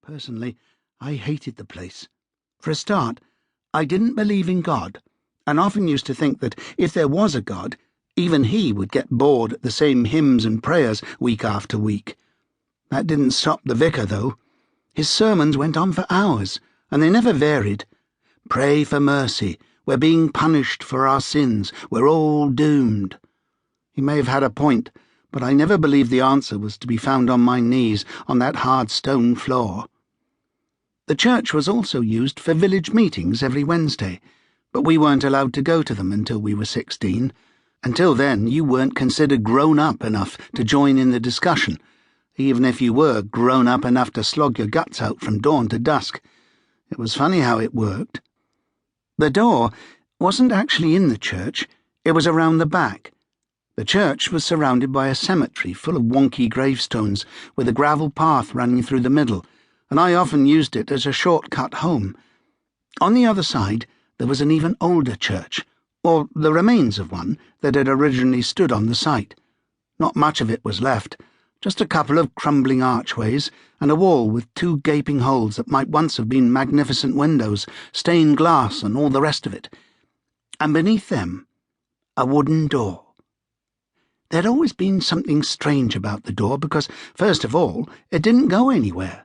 Personally, I hated the place. For a start, I didn't believe in God, and often used to think that if there was a God, even he would get bored at the same hymns and prayers week after week. That didn't stop the vicar, though. His sermons went on for hours, and they never varied. Pray for mercy. We're being punished for our sins. We're all doomed. He may have had a point, but I never believed the answer was to be found on my knees on that hard stone floor. The church was also used for village meetings every Wednesday, but we weren't allowed to go to them until we were 16. Until then, you weren't considered grown-up enough to join in the discussion, even if you were grown-up enough to slog your guts out from dawn to dusk. It was funny how it worked. The door wasn't actually in the church, it was around the back. The church was surrounded by a cemetery full of wonky gravestones with a gravel path running through the middle, and I often used it as a shortcut home. On the other side, there was an even older church, or the remains of one that had originally stood on the site. Not much of it was left, just a couple of crumbling archways and a wall with 2 gaping holes that might once have been magnificent windows, stained glass and all the rest of it. And beneath them, a wooden door. There'd always been something strange about the door because, first of all, it didn't go anywhere.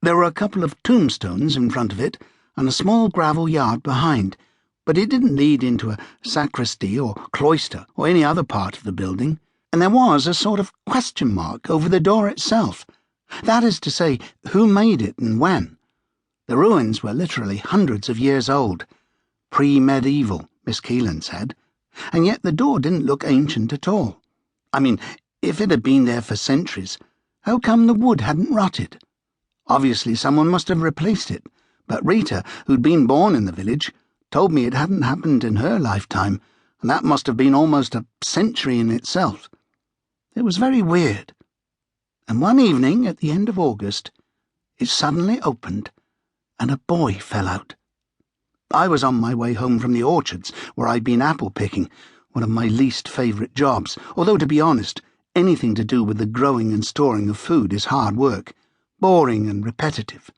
There were a couple of tombstones in front of it and a small gravel yard behind, but it didn't lead into a sacristy or cloister or any other part of the building, and there was a sort of question mark over the door itself. That is to say, who made it and when? The ruins were literally hundreds of years old. Pre-medieval, Miss Keelan said, and yet the door didn't look ancient at all. I mean, if it had been there for centuries, how come the wood hadn't rotted? Obviously someone must have replaced it, but Rita, who'd been born in the village, told me it hadn't happened in her lifetime, and that must have been almost a century in itself. It was very weird. And one evening at the end of August, it suddenly opened, and a boy fell out. I was on my way home from the orchards, where I'd been apple picking, one of my least favourite jobs, although, to be honest, anything to do with the growing and storing of food is hard work, boring and repetitive.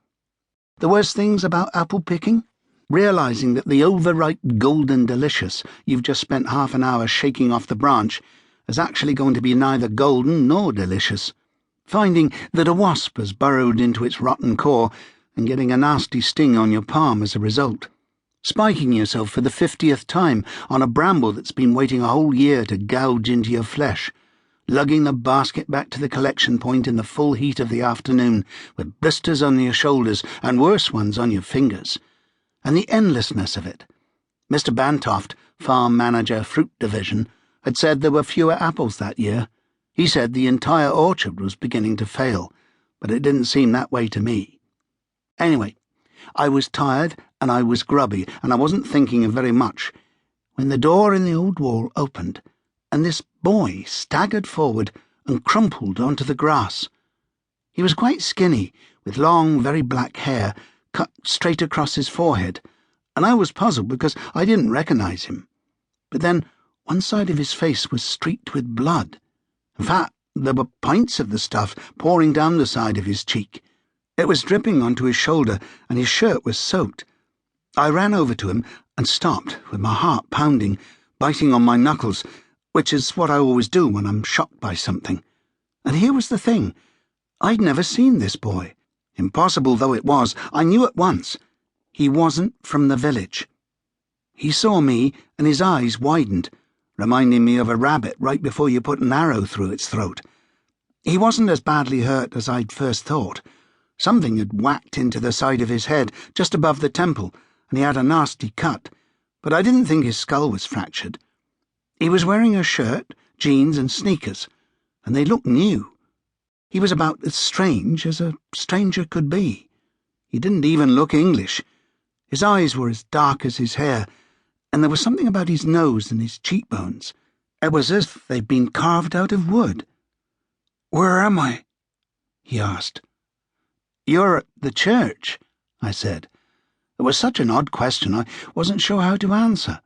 The worst things about apple picking? Realising that the overripe golden delicious you've just spent half an hour shaking off the branch is actually going to be neither golden nor delicious. Finding that a wasp has burrowed into its rotten core and getting a nasty sting on your palm as a result. Spiking yourself for the 50th time on a bramble that's been waiting a whole year to gouge into your flesh. Lugging the basket back to the collection point in the full heat of the afternoon with blisters on your shoulders and worse ones on your fingers. And the endlessness of it. Mr. Bantoft, farm manager, fruit division, had said there were fewer apples that year. He said the entire orchard was beginning to fail, but it didn't seem that way to me. Anyway, I was tired and I was grubby and I wasn't thinking of very much when the door in the old wall opened and this boy staggered forward and crumpled onto the grass. He was quite skinny, with long, very black hair cut straight across his forehead, and I was puzzled because I didn't recognize him. But then one side of his face was streaked with blood. In fact, there were pints of the stuff pouring down the side of his cheek. It was dripping onto his shoulder, and his shirt was soaked. I ran over to him and stopped, with my heart pounding, biting on my knuckles, which is what I always do when I'm shocked by something. And here was the thing. I'd never seen this boy. Impossible though it was, I knew at once. He wasn't from the village. He saw me, and his eyes widened, reminding me of a rabbit right before you put an arrow through its throat. He wasn't as badly hurt as I'd first thought. Something had whacked into the side of his head, just above the temple, and he had a nasty cut, but I didn't think his skull was fractured. He was wearing a shirt, jeans and sneakers, and they looked new. He was about as strange as a stranger could be. He didn't even look English. His eyes were as dark as his hair, and there was something about his nose and his cheekbones. It was as if they'd been carved out of wood. "Where am I?" he asked. "You're at the church," I said. It was such an odd question I wasn't sure how to answer.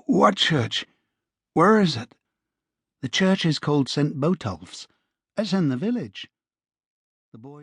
"What church? Where is it?" "The church is called St. Botolph's. It's in the village." The boy